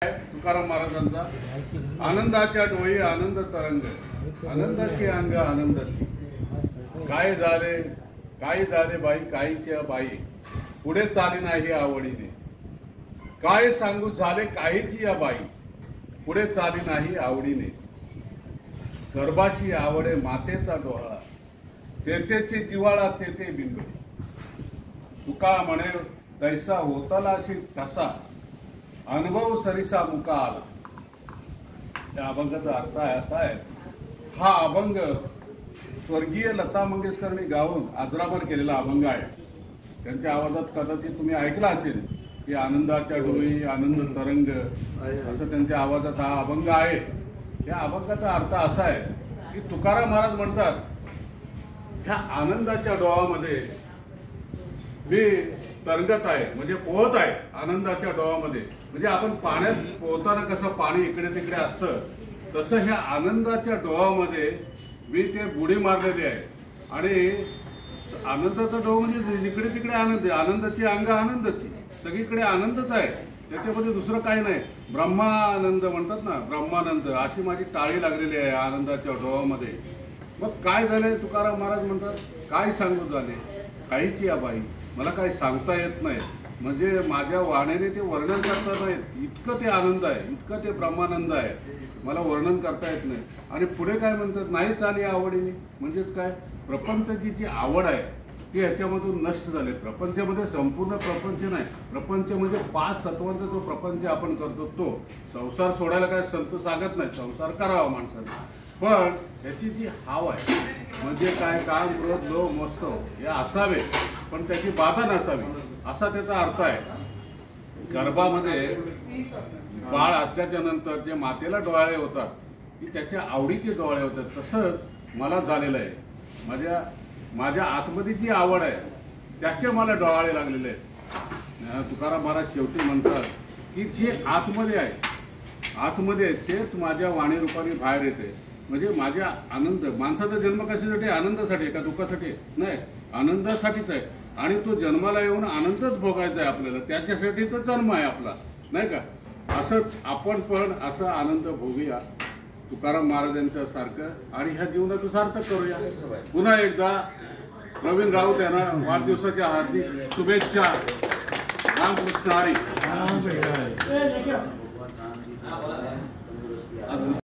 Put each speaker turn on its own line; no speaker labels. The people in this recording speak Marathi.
तुकाराम महाराजांचा आनंदाच्या डोई आनंद तरंग, आनंदाची अंग आनंदाची। काय झाले बाई काहीच्या बाई, पुढे चाली नाही आवडीने। काय सांगू झाले काहीची या बाई, पुढे चाली नाही आवडीने। गर्भाशी आवडे मातेचा डोळा, तेतेची जिवाळा तेते बिंबडी। तुका म्हणे तैसा होतलाशी तसा, अनुभव सरिसा मुका आला। या अभंगाचा अर्थ असा आहे, हा अभंग स्वर्गीय लता मंगेशकरनी गाऊन आजरामर केलेला अभंग आहे। त्यांच्या आवाजात कदाचित तुम्ही ऐकला असेल की आनंदाच्या डोई आनंद तरंग असं त्यांच्या आवाजात हा अभंग आहे। या अभंगाचा अर्थ असा आहे की तुकाराम महाराज म्हणतात, ह्या आनंदाच्या डोळ्यामध्ये मी तरंगत आहे, म्हणजे पोहत आहे आनंदाच्या डोळ्यामध्ये। म्हणजे आपण पाण्यात पोहताना कसं पाणी इकडे तिकडे असतं, तसं ह्या आनंदाच्या डोळ्यामध्ये मी ते बुडी मारलेली आहे। आणि आनंदाचा डोळा म्हणजे जिकडे तिकडे आनंद, आनंदाची अंग आनंदाची, सगळीकडे आनंदच आहे, त्याच्यामध्ये दुसरं काही नाही। ब्रह्मानंद म्हणतात ना, ब्रह्मानंद अशी माझी टाळी लागलेली आहे आनंदाच्या डोळ्यामध्ये। मग काय झालंय, तुकाराम महाराज म्हणतात, काय सांगू झाले काहीची या बाई, मला काही सांगता येत नाही। म्हणजे माझ्या वाण्याने ते वर्णन करता नाहीत, इतकं ते आनंद आहे, इतकं ते ब्रह्मानंद आहे, मला वर्णन करता येत नाही। आणि पुढे काय म्हणतात, नाही चाली आवडीने, म्हणजेच काय, प्रपंचाची जी आवड आहे ती ह्याच्यामधून नष्ट झाले। प्रपंचामध्ये संपूर्ण प्रपंच नाही, प्रपंच म्हणजे 5 तत्वांचा जो प्रपंच आपण करतो तो। संसार सोडायला काय संत सांगत नाही, संसार करावा माणसाने, पण ह्याची जी हाव आहे म्हणजे काय, काम क्रोध लोभ मोह हे असावे, पण त्याची बाधा नसावी, असा त्याचा अर्थ आहे। गर्भामध्ये बाळ असल्याच्या नंतर जे मातेला डोळे होतात की त्याच्या आवडीचे डोळे होतात, तसंच मला झालेलं आहे। माझ्या आतमध्ये जी आवड आहे त्याचे मला डोळे लागलेले आहेत। तुकाराम महाराज शेवटी म्हणतात की जे आतमध्ये आहे, आतमध्ये तेच माझ्या वाणी रूपाने बाहेर येते। म्हणजे माझ्या आनंद, माणसाचा जन्म कशासाठी, आनंदासाठी का दुःखासाठी नाही, आनंदासाठीच आहे। आणि तो जन्माला येऊन आनंदच भोगायचा आहे आपल्याला, त्याच्यासाठी तो जन्म आहे आपला, नाही का। असं आपण पण असा आनंद भोगूया तुकाराम महाराजांच्या सारखं, आणि ह्या जीवनाचं सार्थक करूया। पुन्हा एकदा प्रवीण राऊत यांना वाढदिवसाच्या हार्दिक शुभेच्छा। रामकृष्ण हरी।